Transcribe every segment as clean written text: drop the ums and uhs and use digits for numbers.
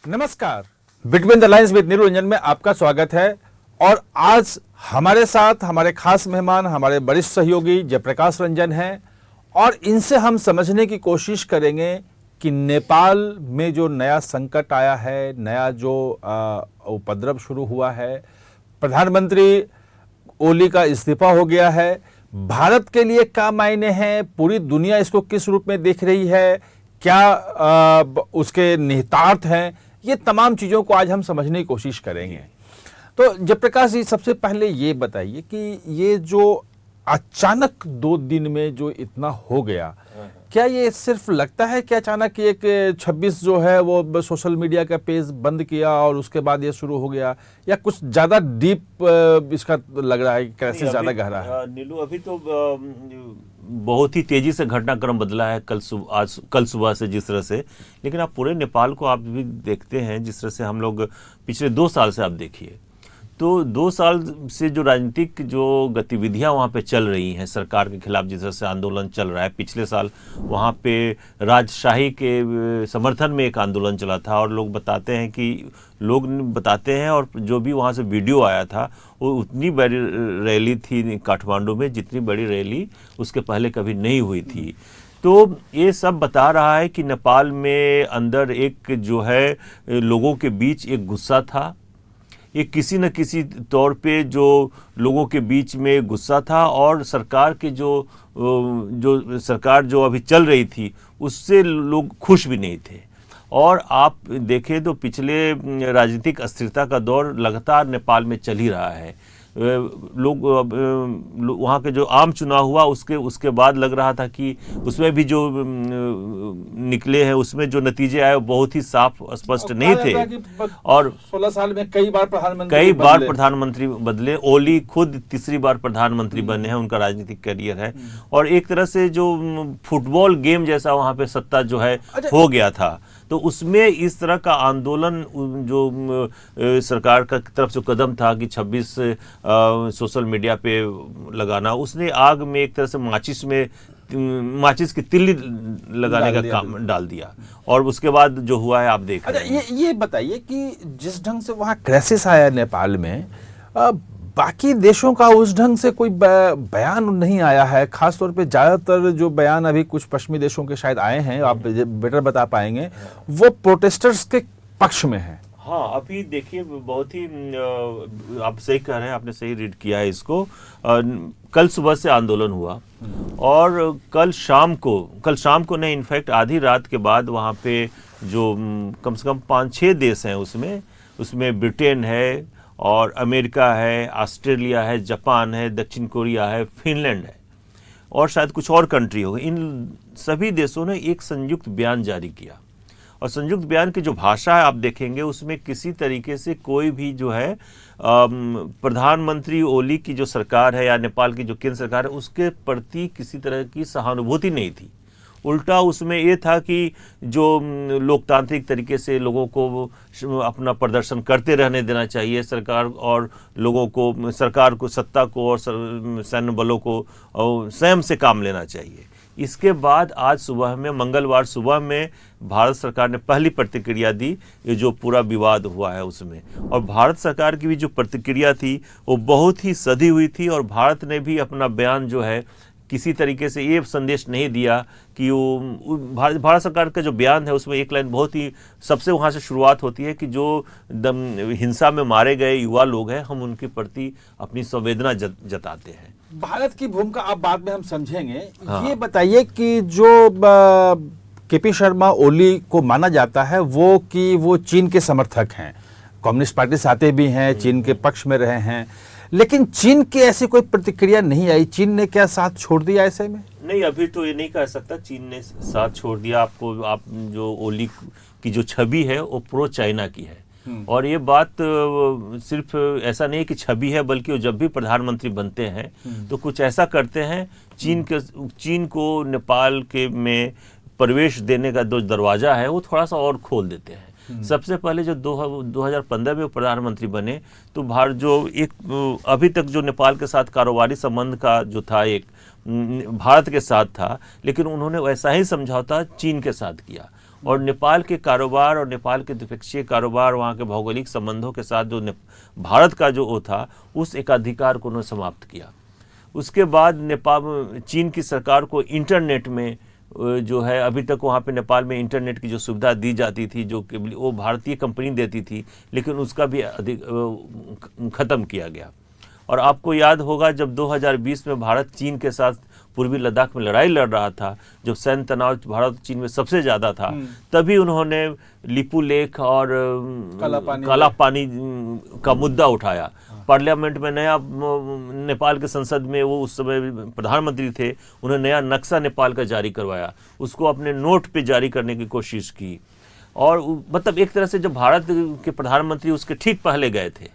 नमस्कार, between the lines with Neeru Ranjan में आपका स्वागत है। और आज हमारे साथ हमारे खास मेहमान, हमारे वरिष्ठ सहयोगी जयप्रकाश रंजन हैं और इनसे हम समझने की कोशिश करेंगे कि नेपाल में जो नया संकट आया है, नया जो उपद्रव शुरू हुआ है, प्रधानमंत्री ओली का इस्तीफा हो गया है, भारत के लिए क्या मायने हैं, पूरी दुनिया इसको किस रूप में देख रही है, क्या उसके निहितार्थ हैं, ये तमाम चीज़ों को आज हम समझने की कोशिश करेंगे। तो जयप्रकाश जी, सबसे पहले ये बताइए कि ये जो अचानक 2 दिन में जो इतना हो गया, क्या ये सिर्फ लगता है कि अचानक एक 26 जो है वो सोशल मीडिया का पेज बंद किया और उसके बाद ये शुरू हो गया, या कुछ ज़्यादा डीप इसका लग रहा है, कैसे ज़्यादा गहरा है? नीलू, अभी तो बहुत ही तेजी से घटनाक्रम बदला है कल सुबह से जिस तरह से, लेकिन आप पूरे नेपाल को आप भी देखते हैं जिस तरह से हम लोग पिछले 2 साल से आप देखिए, तो 2 साल से जो राजनीतिक जो गतिविधियां वहाँ पे चल रही हैं सरकार के खिलाफ, जिस तरह से आंदोलन चल रहा है। पिछले साल वहाँ पे राजशाही के समर्थन में एक आंदोलन चला था और लोग बताते हैं और जो भी वहाँ से वीडियो आया था वो उतनी बड़ी रैली थी काठमांडू में जितनी बड़ी रैली उसके पहले कभी नहीं हुई थी। तो ये सब बता रहा है कि नेपाल में अंदर एक जो है लोगों के बीच एक गुस्सा था, ये किसी न किसी तौर पे जो लोगों के बीच में गुस्सा था और सरकार के जो सरकार जो अभी चल रही थी उससे लोग खुश भी नहीं थे। और आप देखें तो पिछले राजनीतिक अस्थिरता का दौर लगातार नेपाल में चल ही रहा है। लोग वहाँ के जो आम चुनाव हुआ उसके बाद लग रहा था कि उसमें भी जो निकले हैं उसमें जो नतीजे आए वो बहुत ही साफ स्पष्ट नहीं थे। और 16 साल में कई बार प्रधानमंत्री बदले। ओली खुद तीसरी बार प्रधानमंत्री बने हैं, उनका राजनीतिक करियर है। और एक तरह से जो फुटबॉल गेम जैसा वहाँ पे सत्ता जो है हो गया था, तो उसमें इस तरह का आंदोलन जो सरकार का तरफ से कदम था कि 26 सोशल मीडिया पे लगाना, उसने आग में एक तरह से माचिस की तिल्ली लगाने का काम डाल दिया। और उसके बाद जो हुआ है आप देख रहे हैं। ये बताइए कि जिस ढंग से वहाँ क्राइसिस आया नेपाल में, बाकी देशों का उस ढंग से कोई बयान नहीं आया है। खासतौर पे ज़्यादातर जो बयान अभी कुछ पश्चिमी देशों के शायद आए हैं, आप बेटर बता पाएंगे, वो प्रोटेस्टर्स के पक्ष में है। हाँ, अभी देखिए बहुत ही आप सही कह रहे हैं, आपने सही रीड किया है इसको। कल सुबह से आंदोलन हुआ और कल शाम को नहीं, इनफैक्ट आधी रात के बाद वहाँ पे जो कम से कम 5-6 देश हैं उसमें ब्रिटेन है और अमेरिका है, ऑस्ट्रेलिया है, जापान है, दक्षिण कोरिया है, फिनलैंड है और शायद कुछ और कंट्री होगी। इन सभी देशों ने एक संयुक्त बयान जारी किया और संयुक्त बयान की जो भाषा है आप देखेंगे उसमें किसी तरीके से कोई भी जो है प्रधानमंत्री ओली की जो सरकार है या नेपाल की जो केंद्र सरकार है उसके प्रति किसी तरह की सहानुभूति नहीं थी। उल्टा उसमें ये था कि जो लोकतांत्रिक तरीके से लोगों को अपना प्रदर्शन करते रहने देना चाहिए सरकार, और लोगों को, सरकार को, सत्ता को और सैन्य बलों को स्वयं से काम लेना चाहिए। इसके बाद आज सुबह में, मंगलवार सुबह में भारत सरकार ने पहली प्रतिक्रिया दी, ये जो पूरा विवाद हुआ है उसमें। और भारत सरकार की भी जो प्रतिक्रिया थी वो बहुत ही सधी हुई थी और भारत ने भी अपना बयान जो है किसी तरीके से ये संदेश नहीं दिया कि वो भारत सरकार का जो बयान है उसमें एक लाइन बहुत ही सबसे वहाँ से शुरुआत होती है कि जो हिंसा में मारे गए युवा लोग हैं हम उनके प्रति अपनी संवेदना जताते हैं। भारत की भूमिका आप बाद में हम समझेंगे। हाँ। ये बताइए कि जो केपी शर्मा ओली को माना जाता है वो चीन के समर्थक हैं, कम्युनिस्ट पार्टी से आते भी हैं, चीन के पक्ष में रहे हैं, लेकिन चीन की ऐसी कोई प्रतिक्रिया नहीं आई। चीन ने क्या साथ छोड़ दिया ऐसे में? नहीं, अभी तो ये नहीं कह सकता चीन ने साथ छोड़ दिया। आप जो ओली की जो छवि है वो प्रो चाइना की है और ये बात सिर्फ ऐसा नहीं है कि छवि है, बल्कि वो जब भी प्रधानमंत्री बनते हैं तो कुछ ऐसा करते हैं चीन को नेपाल के में प्रवेश देने का जो दरवाजा है वो थोड़ा सा और खोल देते हैं। सबसे पहले जो 2015 में प्रधानमंत्री बने तो भारत जो एक अभी तक जो नेपाल के साथ कारोबारी संबंध का जो था एक भारत के साथ था, लेकिन उन्होंने वैसा ही समझौता चीन के साथ किया और नेपाल के कारोबार और नेपाल के द्विपक्षीय कारोबार, वहाँ के भौगोलिक संबंधों के साथ जो भारत का जो वो था, उस एकाधिकार को उन्होंने समाप्त किया। उसके बाद नेपाल चीन की सरकार को इंटरनेट में जो है, अभी तक वहाँ पे नेपाल में इंटरनेट की जो सुविधा दी जाती थी, जो कि वो भारतीय कंपनी देती थी, लेकिन उसका भी ख़त्म किया गया। और आपको याद होगा जब 2020 में भारत चीन के साथ पूर्वी लद्दाख में लड़ाई लड़ रहा था, जब सैन्य तनाव भारत चीन में सबसे ज़्यादा था, तभी उन्होंने लिपू लेख और काला पानी का मुद्दा उठाया। पार्लियामेंट में नया, नेपाल के संसद में वो उस समय प्रधानमंत्री थे, उन्होंने नया नक्शा नेपाल का जारी करवाया, उसको अपने नोट पे जारी करने की कोशिश की। और मतलब एक तरह से जब भारत के प्रधानमंत्री उसके ठीक पहले गए थे,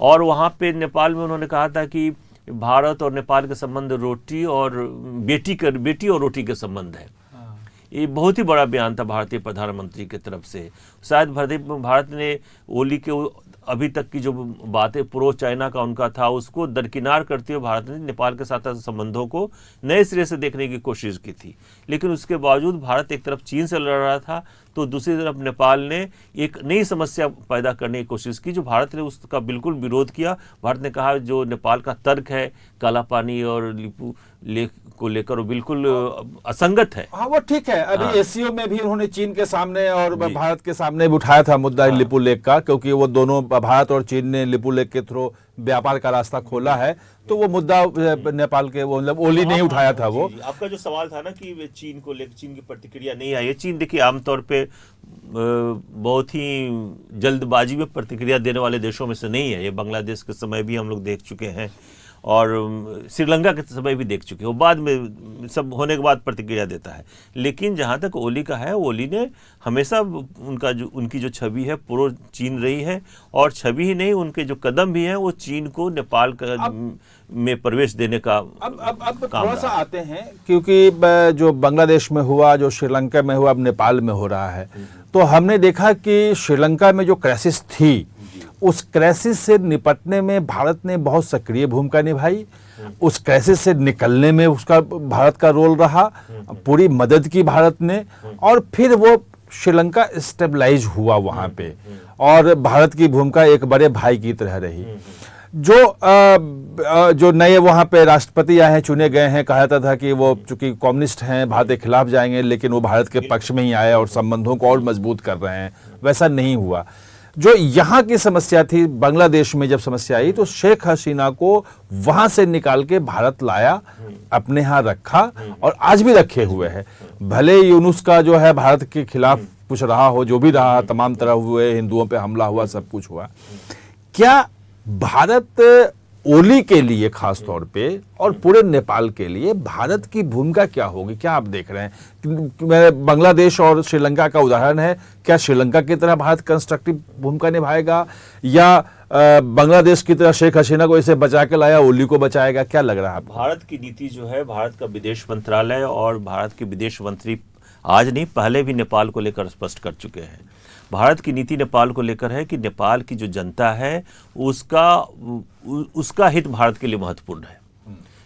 और वहाँ पे नेपाल में उन्होंने कहा था कि भारत और नेपाल के संबंध बेटी और रोटी के संबंध है। ये बहुत ही बड़ा बयान था भारतीय प्रधानमंत्री की तरफ से। शायद भारत ने ओली के अभी तक की जो बातें प्रो चाइना का उनका था, उसको दरकिनार करते हुए भारत ने नेपाल के साथ संबंधों को नए सिरे से देखने की कोशिश की थी। लेकिन उसके बावजूद भारत एक तरफ चीन से लड़ रहा था, तो दूसरी तरफ नेपाल ने एक नई समस्या पैदा करने की कोशिश की, जो भारत ने उसका बिल्कुल विरोध किया। भारत ने कहा जो नेपाल का तर्क है काला पानी और लिपू लेख को लेकर, वो बिल्कुल असंगत है। हाँ, वो ठीक है। अभी एससीओ में भी उन्होंने चीन के सामने और भारत के सामने भी उठाया था मुद्दा लिपू लेख का, क्योंकि वो दोनों, भारत और चीन ने लिपू लेख के थ्रू व्यापार का रास्ता खोला है, तो वो मुद्दा नेपाल के वो मतलब ओली नहीं उठाया था। वो आपका जो सवाल था ना कि चीन को लेकर चीन की प्रतिक्रिया नहीं आई है। चीन देखिए आमतौर पे बहुत ही जल्दबाजी में प्रतिक्रिया देने वाले देशों में से नहीं है। ये बांग्लादेश के समय भी हम लोग देख चुके हैं, और श्रीलंका के समय भी देख चुके हैं। वो बाद में सब होने के बाद प्रतिक्रिया देता है। लेकिन जहाँ तक ओली का है, ओली ने हमेशा उनकी जो छवि है प्रो चीन रही है, और छवि ही नहीं, उनके जो कदम भी हैं वो चीन को नेपाल का में प्रवेश देने का अब थोड़ा सा आते हैं, क्योंकि जो बांग्लादेश में हुआ, जो श्रीलंका में हुआ, अब नेपाल में हो रहा है। तो हमने देखा कि श्रीलंका में जो क्राइसिस थी, उस क्राइसिस से निपटने में भारत ने बहुत सक्रिय भूमिका निभाई। उस क्राइसिस से निकलने में उसका भारत का रोल रहा, पूरी मदद की भारत ने, और फिर वो श्रीलंका स्टेबलाइज हुआ वहाँ पे, और भारत की भूमिका एक बड़े भाई की तरह रही। जो नए वहाँ पे राष्ट्रपति आए हैं, चुने गए हैं, कहा जाता था कि वो चूंकि कम्युनिस्ट हैं, भारत के खिलाफ जाएंगे, लेकिन वो भारत के पक्ष में ही आए और संबंधों को और मजबूत कर रहे हैं। वैसा नहीं हुआ। जो यहाँ की समस्या थी, बांग्लादेश में जब समस्या आई, तो शेख हसीना को वहां से निकाल के भारत लाया, अपने यहाँ रखा, और आज भी रखे हुए है। भले यूनुस का जो है भारत के खिलाफ कुछ रहा हो, जो भी रहा, तमाम तरह हुए, हिंदुओं पे हमला हुआ, सब कुछ हुआ। क्या भारत ओली के लिए खास तौर पे और पूरे नेपाल के लिए भारत की भूमिका क्या होगी, क्या आप देख रहे हैं? बांग्लादेश और श्रीलंका का उदाहरण है, क्या श्रीलंका की तरह भारत कंस्ट्रक्टिव भूमिका निभाएगा, या बांग्लादेश की तरह शेख हसीना को इसे बचा के लाया, ओली को बचाएगा? क्या लग रहा है? भारत की नीति जो है, भारत का विदेश मंत्रालय और भारत के विदेश मंत्री आज नहीं, पहले भी नेपाल को लेकर स्पष्ट कर चुके हैं। भारत की नीति नेपाल को लेकर है कि नेपाल की जो जनता है उसका हित भारत के लिए महत्वपूर्ण है।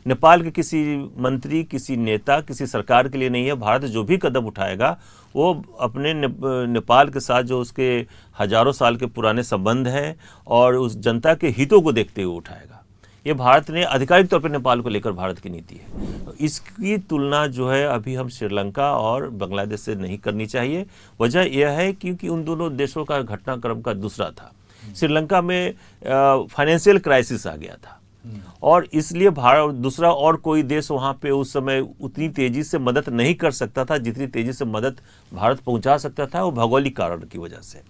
नेपाल के किसी मंत्री, किसी नेता, किसी सरकार के लिए नहीं है। भारत जो भी कदम उठाएगा वो अपने नेपाल के साथ जो उसके हजारों साल के पुराने संबंध हैं और उस जनता के हितों को देखते हुए उठाएगा। ये भारत ने आधिकारिक तौर पर नेपाल को लेकर भारत की नीति है। इसकी तुलना जो है अभी हम श्रीलंका और बांग्लादेश से नहीं करनी चाहिए। वजह यह है क्योंकि उन दोनों देशों का घटनाक्रम का दूसरा था। श्रीलंका में फाइनेंशियल क्राइसिस आ गया था, और इसलिए भारत दूसरा और कोई देश वहाँ पे उस समय उतनी तेजी से मदद नहीं कर सकता था जितनी तेजी से मदद भारत पहुँचा सकता था, वो भौगोलिक कारण की वजह से।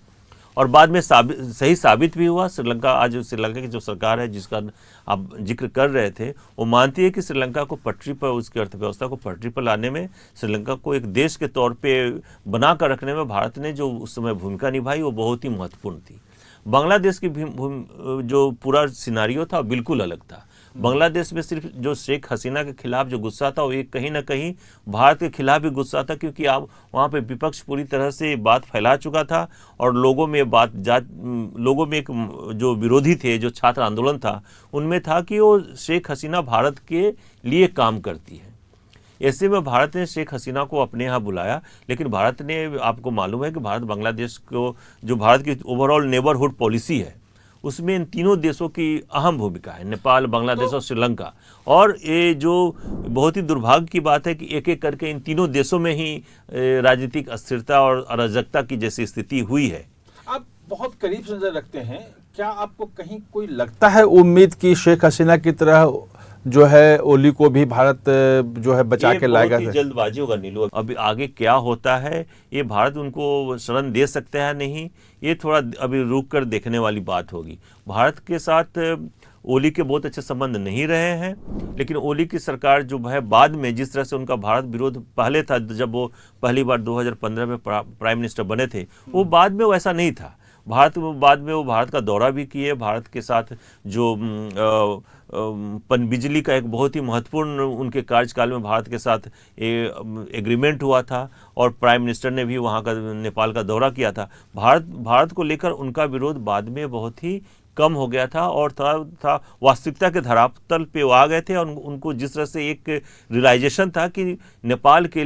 और बाद में सही साबित भी हुआ। श्रीलंका, आज श्रीलंका की जो सरकार है जिसका आप जिक्र कर रहे थे, वो मानती है कि श्रीलंका को पटरी पर, उसकी अर्थव्यवस्था को पटरी पर लाने में, श्रीलंका को एक देश के तौर पे बना कर रखने में भारत ने जो उस समय भूमिका निभाई वो बहुत ही महत्वपूर्ण थी। बांग्लादेश की जो पूरा सिनारियो था बिल्कुल अलग था। बांग्लादेश में सिर्फ जो शेख हसीना के खिलाफ जो गुस्सा था, वो एक कहीं ना कहीं भारत के खिलाफ भी गुस्सा था, क्योंकि आप वहाँ पे विपक्ष पूरी तरह से बात फैला चुका था, और लोगों में लोगों में एक जो विरोधी थे, जो छात्र आंदोलन था, उनमें था कि वो शेख हसीना भारत के लिए काम करती है। ऐसे में भारत ने शेख हसीना को अपने यहाँ बुलाया, लेकिन भारत ने, आपको मालूम है कि भारत बांग्लादेश को, जो भारत की ओवरऑल नेबरहुड पॉलिसी है, उसमें इन तीनों देशों की अहम भूमिका है, नेपाल, बांग्लादेश और श्रीलंका। और ये जो बहुत ही दुर्भाग्य की बात है कि एक एक करके इन तीनों देशों में ही राजनीतिक अस्थिरता और अराजकता की जैसी स्थिति हुई है। आप बहुत करीब से नजर रखते हैं, क्या आपको कहीं कोई लगता है उम्मीद की शेख हसीना की तरह जो है ओली को भी भारत जो है बचा के लाएगा? बहुत ही जल्दबाजी होगा नीलू, अभी आगे क्या होता है ये भारत उनको शरण दे सकते हैं नहीं, ये थोड़ा अभी रुक कर देखने वाली बात होगी। भारत के साथ ओली के बहुत अच्छे संबंध नहीं रहे हैं, लेकिन ओली की सरकार जो है बाद में जिस तरह से उनका भारत विरोध पहले था, जब वो पहली बार 2015 में प्राइम मिनिस्टर बने थे, वो बाद में वैसा नहीं था। बाद में वो भारत का दौरा भी किए, भारत के साथ जो पनबिजली का एक बहुत ही महत्वपूर्ण उनके कार्यकाल में भारत के साथ एग्रीमेंट हुआ था, और प्राइम मिनिस्टर ने भी वहाँ का नेपाल का दौरा किया था। भारत को लेकर उनका विरोध बाद में बहुत ही कम हो गया था, और था वास्तविकता के धरातल पे वो आ गए थे, और उनको जिस तरह से एक रियलाइजेशन था कि नेपाल के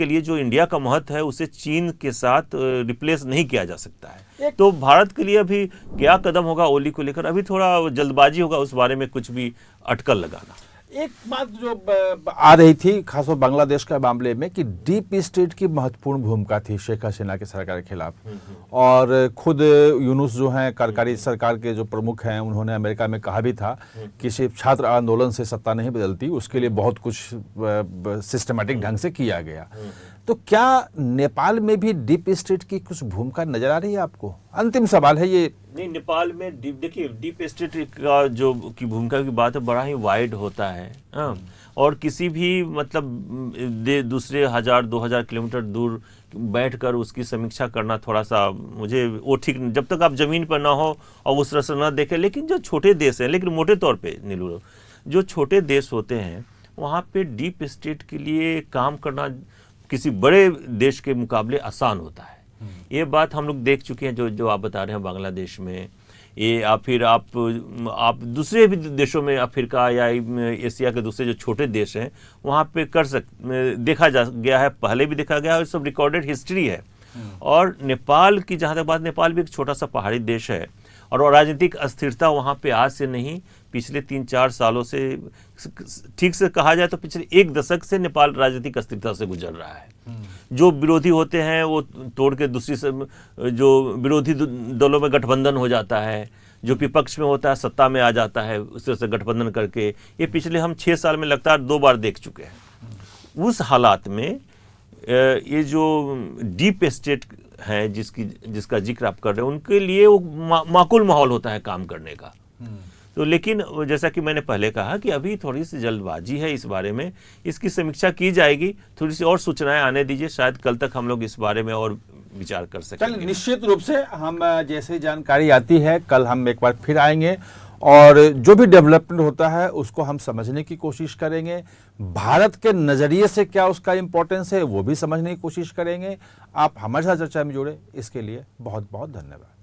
लिए जो इंडिया का महत्व है उसे चीन के साथ रिप्लेस नहीं किया जा सकता है। तो भारत के लिए अभी क्या कदम होगा ओली को लेकर, अभी थोड़ा जल्दबाजी होगा उस बारे में कुछ भी अटकल लगाना। एक बात जो आ रही थी खासतौर बांग्लादेश के मामले में कि डीप स्टेट की महत्वपूर्ण भूमिका थी शेख हसीना की सरकार के खिलाफ, और खुद यूनुस जो हैं कार्यकारी सरकार के जो प्रमुख हैं, उन्होंने अमेरिका में कहा भी था कि सिर्फ छात्र आंदोलन से सत्ता नहीं बदलती, उसके लिए बहुत कुछ सिस्टमैटिक ढंग से किया गया। तो क्या नेपाल में भी डीप स्टेट की कुछ भूमिका नजर आ रही है आपको? अंतिम सवाल है ये। नहीं, नेपाल में देखिए डीप स्टेट का जो की भूमिका की बात है बड़ा ही वाइड होता है, और किसी भी मतलब दूसरे 1000-2000 किलोमीटर दूर बैठकर उसकी समीक्षा करना थोड़ा सा मुझे वो ठीक, जब तक आप जमीन पर ना हो और उस तरह से ना देखें। लेकिन जो छोटे देश हैं, लेकिन मोटे तौर पे नीलू, जो छोटे देश होते हैं वहाँ पे डीप स्टेट के लिए काम करना किसी बड़े देश के मुकाबले आसान होता है। ये बात हम लोग देख चुके हैं, जो आप बता रहे हैं बांग्लादेश में, ये आप दूसरे भी देशों में, अफ्रीका या एशिया के दूसरे जो छोटे देश हैं वहाँ पे देखा जा गया है, पहले भी देखा गया है, और सब रिकॉर्डेड हिस्ट्री है। और नेपाल की जहाँ तक बात, नेपाल भी एक छोटा सा पहाड़ी देश है, और राजनीतिक अस्थिरता वहाँ पे आज से नहीं, पिछले 3-4 सालों से, ठीक से कहा जाए तो पिछले 1 दशक से नेपाल राजनीतिक अस्थिरता से गुजर रहा है। जो विरोधी होते हैं वो तोड़ के दूसरी से, जो विरोधी दलों में गठबंधन हो जाता है, जो विपक्ष में होता है सत्ता में आ जाता है, उस तरह से गठबंधन करके, ये पिछले हम 6 साल में लगातार 2 बार देख चुके हैं। उस हालात में ये जो डीप स्टेट है जिसका जिक्र आप कर रहे हैं, उनके लिए वो माकूल माहौल होता है काम करने का। तो लेकिन जैसा कि मैंने पहले कहा कि अभी थोड़ी सी जल्दबाजी है इस बारे में, इसकी समीक्षा की जाएगी, थोड़ी सी और सूचनाएं आने दीजिए, शायद कल तक हम लोग इस बारे में और विचार कर सकेंगे। निश्चित रूप से हम जैसे जानकारी आती है कल हम एक बार फिर आएंगे, और जो भी डेवलपमेंट होता है उसको हम समझने की कोशिश करेंगे, भारत के नज़रिए से क्या उसका इम्पोर्टेंस है वो भी समझने की कोशिश करेंगे। आप हमारे साथ चर्चा में जुड़े, इसके लिए बहुत बहुत धन्यवाद।